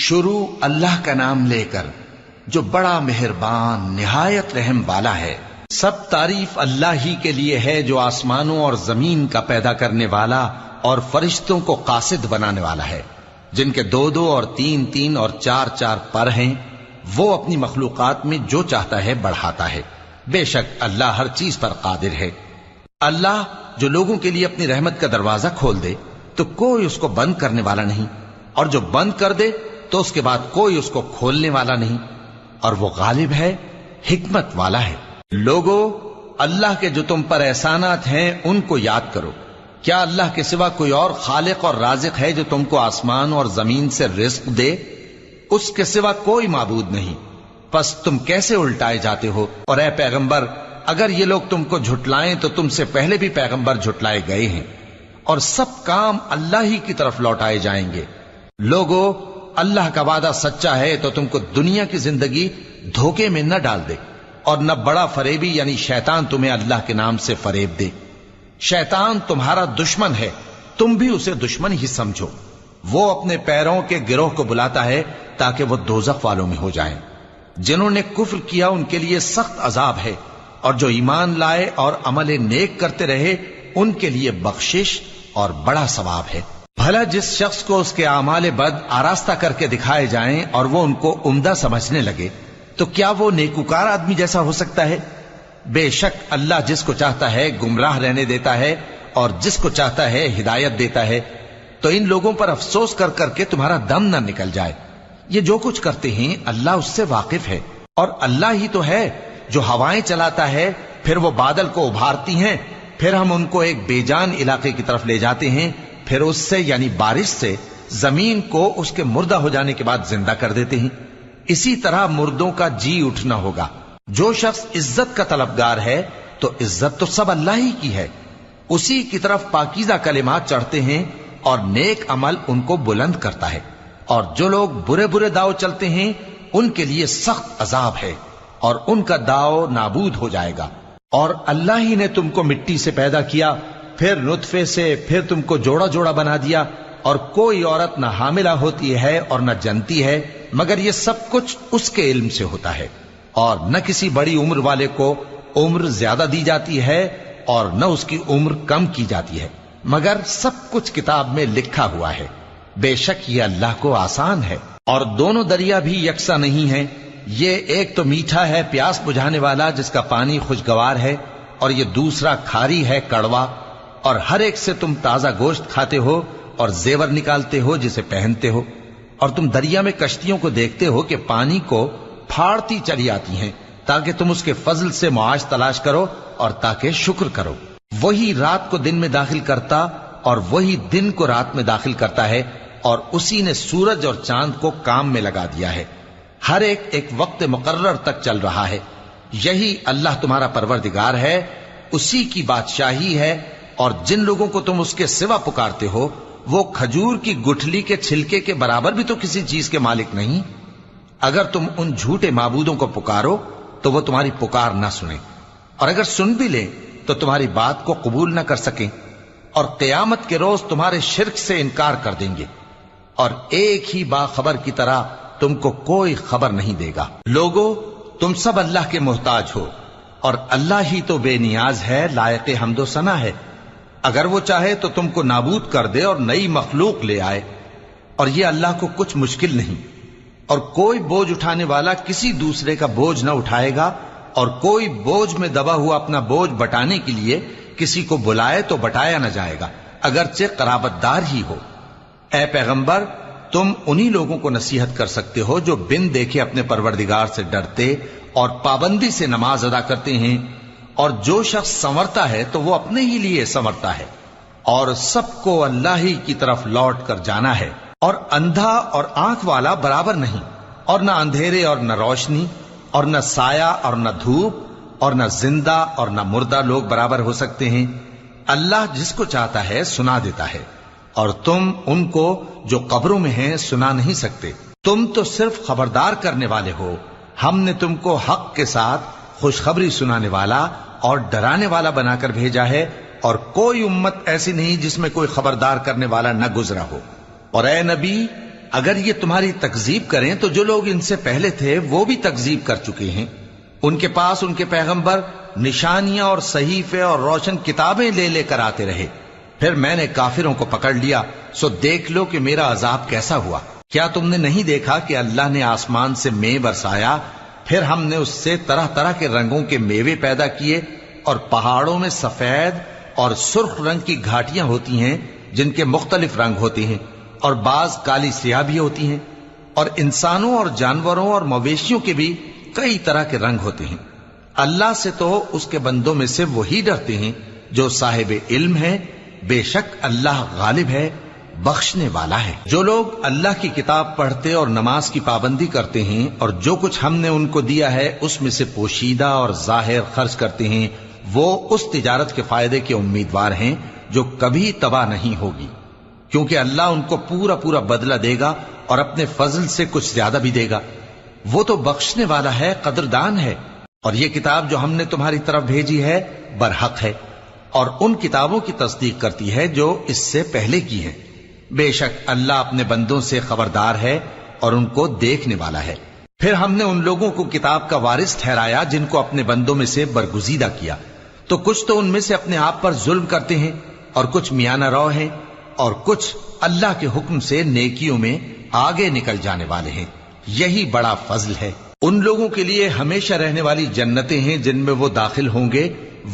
شروع اللہ کا نام لے کر جو بڑا مہربان نہایت رحم والا ہے۔ سب تعریف اللہ ہی کے لیے ہے جو آسمانوں اور زمین کا پیدا کرنے والا اور فرشتوں کو قاصد بنانے والا ہے، جن کے 2 اور 3 اور 4 پر ہیں۔ وہ اپنی مخلوقات میں جو چاہتا ہے بڑھاتا ہے، بے شک اللہ ہر چیز پر قادر ہے۔ اللہ جو لوگوں کے لیے اپنی رحمت کا دروازہ کھول دے تو کوئی اس کو بند کرنے والا نہیں، اور جو بند کر دے تو اس کے بعد کوئی اس کو کھولنے والا نہیں، اور وہ غالب ہے، حکمت والا ہے۔ لوگو، اللہ کے جو تم پر احسانات ہیں ان کو یاد کرو۔ کیا اللہ کے سوا کوئی اور خالق اور رازق ہے جو تم کو آسمان اور زمین سے رزق دے؟ اس کے سوا کوئی معبود نہیں، پس تم کیسے الٹائے جاتے ہو؟ اور اے پیغمبر، اگر یہ لوگ تم کو جھٹلائیں تو تم سے پہلے بھی پیغمبر جھٹلائے گئے ہیں، اور سب کام اللہ ہی کی طرف لوٹائے جائیں گے۔ لوگو، اللہ کا وعدہ سچا ہے تو تم کو دنیا کی زندگی دھوکے میں نہ ڈال دے، اور نہ بڑا فریبی یعنی شیطان تمہیں اللہ کے نام سے فریب دے۔ شیطان تمہارا دشمن ہے، تم بھی اسے دشمن ہی سمجھو۔ وہ اپنے پیروں کے گروہ کو بلاتا ہے تاکہ وہ دوزخ والوں میں ہو جائیں۔ جنہوں نے کفر کیا ان کے لیے سخت عذاب ہے، اور جو ایمان لائے اور عمل نیک کرتے رہے ان کے لیے بخشش اور بڑا ثواب ہے۔ بھلا جس شخص کو اس کے اعمال بد آراستہ کر کے دکھائے جائیں اور وہ ان کو عمدہ سمجھنے لگے تو کیا وہ نیکوکار آدمی جیسا ہو سکتا ہے؟ بے شک اللہ جس کو چاہتا ہے گمراہ رہنے دیتا ہے اور جس کو چاہتا ہے ہدایت دیتا ہے۔ تو ان لوگوں پر افسوس کر کر کے تمہارا دم نہ نکل جائے۔ یہ جو کچھ کرتے ہیں اللہ اس سے واقف ہے، اور اللہ ہی تو ہے جو ہوائیں چلاتا ہے، پھر وہ بادل کو ابھارتی ہیں، پھر ہم ان کو ایک بے جان علاقے کی طرف لے جاتے ہیں، پھر اس سے یعنی بارش سے زمین کو اس کے مردہ ہو جانے کے بعد زندہ کر دیتے ہیں۔ اسی طرح مردوں کا جی اٹھنا ہوگا۔ جو شخص عزت کا طلبگار ہے تو عزت تو سب اللہ ہی کی ہے، اسی کی طرف پاکیزہ کلمات چڑھتے ہیں اور نیک عمل ان کو بلند کرتا ہے۔ اور جو لوگ برے برے داؤ چلتے ہیں ان کے لیے سخت عذاب ہے، اور ان کا داؤ نابود ہو جائے گا۔ اور اللہ ہی نے تم کو مٹی سے پیدا کیا، پھر نطفے سے، پھر تم کو جوڑا جوڑا بنا دیا، اور کوئی عورت نہ حاملہ ہوتی ہے اور نہ جنتی ہے، مگر یہ سب کچھ اس کے علم سے ہوتا ہے۔ اور نہ کسی بڑی عمر والے کو عمر زیادہ دی جاتی ہے اور نہ اس کی عمر کم کی جاتی ہے، مگر سب کچھ کتاب میں لکھا ہوا ہے۔ بے شک یہ اللہ کو آسان ہے۔ اور دونوں دریا بھی یکساں نہیں ہیں، یہ ایک تو میٹھا ہے پیاس بجھانے والا جس کا پانی خوشگوار ہے، اور یہ دوسرا کھاری ہے کڑوا۔ اور ہر ایک سے تم تازہ گوشت کھاتے ہو اور زیور نکالتے ہو جسے پہنتے ہو، اور تم دریا میں کشتیوں کو دیکھتے ہو کہ پانی کو پھاڑتی چلی آتی ہیں تاکہ تم اس کے فضل سے معاش تلاش کرو اور تاکہ شکر کرو۔ وہی رات کو دن میں داخل کرتا اور وہی دن کو رات میں داخل کرتا ہے، اور اسی نے سورج اور چاند کو کام میں لگا دیا ہے، ہر ایک ایک وقت مقرر تک چل رہا ہے۔ یہی اللہ تمہارا پروردگار ہے، اسی کی بادشاہی ہے۔ اور جن لوگوں کو تم اس کے سوا پکارتے ہو وہ کھجور کی گٹھلی کے چھلکے کے برابر بھی تو کسی چیز کے مالک نہیں۔ اگر تم ان جھوٹے معبودوں کو پکارو تو وہ تمہاری پکار نہ سنیں، اور اگر سن بھی لیں تو تمہاری بات کو قبول نہ کر سکیں، اور قیامت کے روز تمہارے شرک سے انکار کر دیں گے، اور ایک ہی باخبر کی طرح تم کو کوئی خبر نہیں دے گا۔ لوگو، تم سب اللہ کے محتاج ہو، اور اللہ ہی تو بے نیاز ہے، لائق حمد و ثنا ہے۔ اگر وہ چاہے تو تم کو نابود کر دے اور نئی مخلوق لے آئے، اور یہ اللہ کو کچھ مشکل نہیں۔ اور کوئی بوجھ اٹھانے والا کسی دوسرے کا بوجھ نہ اٹھائے گا، اور کوئی بوجھ میں دبا ہوا اپنا بوجھ بٹانے کے لیے کسی کو بلائے تو بٹایا نہ جائے گا، اگرچہ قرابت دار ہی ہو۔ اے پیغمبر، تم انہی لوگوں کو نصیحت کر سکتے ہو جو بن دیکھے اپنے پروردگار سے ڈرتے اور پابندی سے نماز ادا کرتے ہیں، اور جو شخص سنورتا ہے تو وہ اپنے ہی لیے سنورتا ہے، اور سب کو اللہ ہی کی طرف لوٹ کر جانا ہے۔ اور اندھا اور آنکھ والا برابر نہیں، اور نہ اندھیرے اور نہ روشنی، اور نہ سایہ اور نہ دھوپ، اور نہ زندہ اور نہ مردہ لوگ برابر ہو سکتے ہیں۔ اللہ جس کو چاہتا ہے سنا دیتا ہے، اور تم ان کو جو قبروں میں ہیں سنا نہیں سکتے۔ تم تو صرف خبردار کرنے والے ہو، ہم نے تم کو حق کے ساتھ خوشخبری سنانے والا اور ڈرانے والا بنا کر بھیجا ہے، اور کوئی امت ایسی نہیں جس میں کوئی خبردار کرنے والا نہ گزرا ہو۔ اور اے نبی، اگر یہ تمہاری تکذیب کریں تو جو لوگ ان سے پہلے تھے وہ بھی تکذیب کر چکے ہیں. ان کے پاس ان کے پیغمبر نشانیاں اور صحیفے اور روشن کتابیں لے لے کر آتے رہے. پھر میں نے کافروں کو پکڑ لیا، سو دیکھ لو کہ میرا عذاب کیسا ہوا. کیا تم نے نہیں دیکھا کہ اللہ نے آسمان سے مے برسایا، پھر ہم نے اس سے طرح طرح کے رنگوں کے میوے پیدا کیے، اور پہاڑوں میں سفید اور سرخ رنگ کی گھاٹیاں ہوتی ہیں جن کے مختلف رنگ ہوتے ہیں، اور بعض کالی سیاہ بھی ہوتی ہیں، اور انسانوں اور جانوروں اور مویشیوں کے بھی کئی طرح کے رنگ ہوتے ہیں. اللہ سے تو اس کے بندوں میں سے وہی ڈرتے ہیں جو صاحب علم ہے. بے شک اللہ غالب ہے، بخشنے والا ہے. جو لوگ اللہ کی کتاب پڑھتے اور نماز کی پابندی کرتے ہیں اور جو کچھ ہم نے ان کو دیا ہے اس میں سے پوشیدہ اور ظاہر خرچ کرتے ہیں، وہ اس تجارت کے فائدے کے امیدوار ہیں جو کبھی تباہ نہیں ہوگی، کیونکہ اللہ ان کو پورا پورا بدلہ دے گا اور اپنے فضل سے کچھ زیادہ بھی دے گا. وہ تو بخشنے والا ہے، قدردان ہے. اور یہ کتاب جو ہم نے تمہاری طرف بھیجی ہے برحق ہے، اور ان کتابوں کی تصدیق کرتی ہے جو اس سے پہلے کی ہیں. بے شک اللہ اپنے بندوں سے خبردار ہے اور ان کو دیکھنے والا ہے. پھر ہم نے ان لوگوں کو کتاب کا وارث ٹھہرایا جن کو اپنے بندوں میں سے برگزیدہ کیا، تو کچھ تو ان میں سے اپنے آپ پر ظلم کرتے ہیں اور کچھ میانہ رو ہیں، اور کچھ اللہ کے حکم سے نیکیوں میں آگے نکل جانے والے ہیں. یہی بڑا فضل ہے. ان لوگوں کے لیے ہمیشہ رہنے والی جنتیں ہیں جن میں وہ داخل ہوں گے.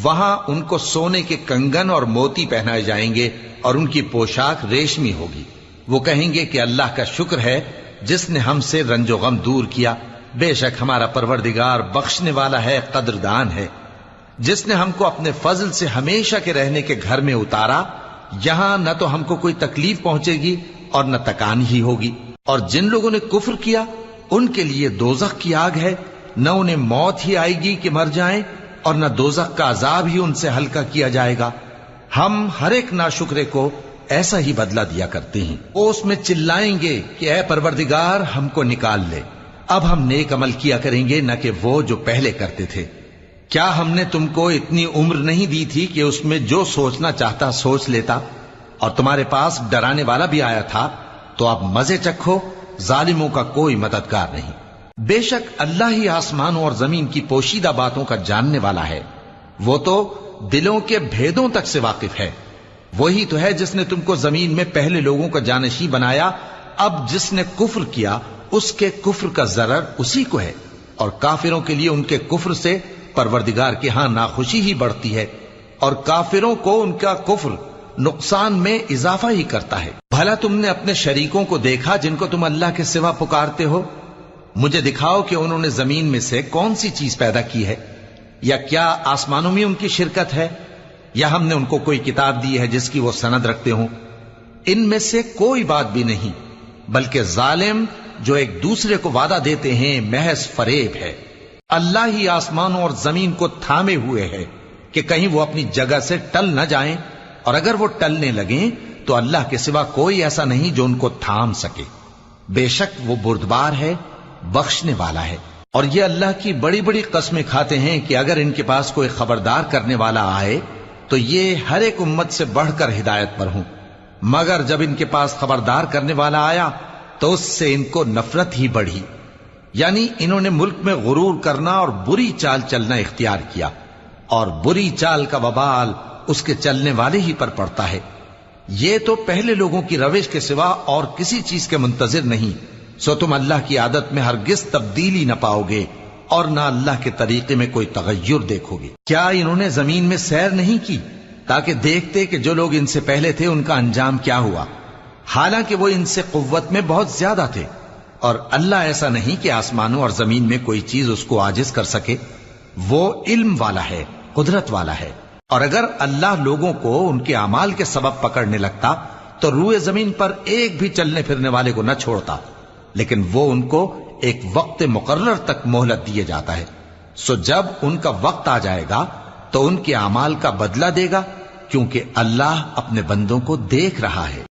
وہاں ان کو سونے کے کنگن اور موتی پہنائے جائیں گے اور ان کی پوشاک ریشمی ہوگی. وہ کہیں گے کہ اللہ کا شکر ہے جس نے ہم سے رنج و غم دور کیا. بے شک ہمارا پروردگار بخشنے والا ہے، قدردان ہے. جس نے ہم کو اپنے فضل سے ہمیشہ کے رہنے کے گھر میں اتارا، یہاں نہ تو ہم کو کوئی تکلیف پہنچے گی اور نہ تکان ہی ہوگی. اور جن لوگوں نے کفر کیا ان کے لیے دوزخ کی آگ ہے، نہ انہیں موت ہی آئے گی کہ مر جائیں اور نہ دوزخ کا عذاب ہی ان سے ہلکا کیا جائے گا. ہم ہر ایک ناشکرے کو ایسا ہی بدلہ دیا کرتے ہیں. وہ اس میں چلائیں گے کہ اے پروردگار ہم کو نکال لے، اب ہم نیک عمل کیا کریں گے نہ کہ وہ جو پہلے کرتے تھے. کیا ہم نے تم کو اتنی عمر نہیں دی تھی کہ اس میں جو سوچنا چاہتا سوچ لیتا، اور تمہارے پاس ڈرانے والا بھی آیا تھا؟ تو اب مزے چکھو، ظالموں کا کوئی مددگار نہیں. بے شک اللہ ہی آسمانوں اور زمین کی پوشیدہ باتوں کا جاننے والا ہے. وہ تو دلوں کے بھیدوں تک سے واقف ہے. وہی تو ہے جس نے تم کو زمین میں پہلے لوگوں کا جانشین بنایا. اب جس نے کفر کیا اس کے کفر کا ضرر اسی کو ہے، اور کافروں کے لیے ان کے کفر سے پروردگار کے ہاں ناخوشی ہی بڑھتی ہے، اور کافروں کو ان کا کفر نقصان میں اضافہ ہی کرتا ہے. بھلا تم نے اپنے شریکوں کو دیکھا جن کو تم اللہ کے سوا پکارتے ہو؟ مجھے دکھاؤ کہ انہوں نے زمین میں سے کون سی چیز پیدا کی ہے، یا کیا آسمانوں میں ان کی شرکت ہے، یا ہم نے ان کو کوئی کتاب دی ہے جس کی وہ سند رکھتے ہوں؟ ان میں سے کوئی بات بھی نہیں، بلکہ ظالم جو ایک دوسرے کو وعدہ دیتے ہیں محض فریب ہے. اللہ ہی آسمانوں اور زمین کو تھامے ہوئے ہے کہ کہیں وہ اپنی جگہ سے ٹل نہ جائیں، اور اگر وہ ٹلنے لگیں تو اللہ کے سوا کوئی ایسا نہیں جو ان کو تھام سکے. بے شک وہ بردبار ہے، بخشنے والا ہے. اور یہ اللہ کی بڑی بڑی قسمیں کھاتے ہیں کہ اگر ان کے پاس کوئی خبردار کرنے والا آئے تو یہ ہر ایک امت سے بڑھ کر ہدایت پر ہوں، مگر جب ان کے پاس خبردار کرنے والا آیا تو اس سے ان کو نفرت ہی بڑھی. یعنی انہوں نے ملک میں غرور کرنا اور بری چال چلنا اختیار کیا، اور بری چال کا وبال اس کے چلنے والے ہی پر پڑتا ہے. یہ تو پہلے لوگوں کی روش کے سوا اور کسی چیز کے منتظر نہیں، سو تم اللہ کی عادت میں ہرگز تبدیلی نہ پاؤ گے اور نہ اللہ کے طریقے میں کوئی تغیر دیکھو گے. کیا انہوں نے زمین میں سیر نہیں کی تاکہ دیکھتے کہ جو لوگ ان سے پہلے تھے ان کا انجام کیا ہوا، حالانکہ وہ ان سے قوت میں بہت زیادہ تھے. اور اللہ ایسا نہیں کہ آسمانوں اور زمین میں کوئی چیز اس کو عاجز کر سکے. وہ علم والا ہے، قدرت والا ہے. اور اگر اللہ لوگوں کو ان کے اعمال کے سبب پکڑنے لگتا تو روئے زمین پر ایک بھی چلنے پھرنے والے کو نہ چھوڑتا، لیکن وہ ان کو ایک وقت مقرر تک مہلت دیے جاتا ہے. سو جب ان کا وقت آ جائے گا تو ان کے اعمال کا بدلہ دے گا، کیونکہ اللہ اپنے بندوں کو دیکھ رہا ہے.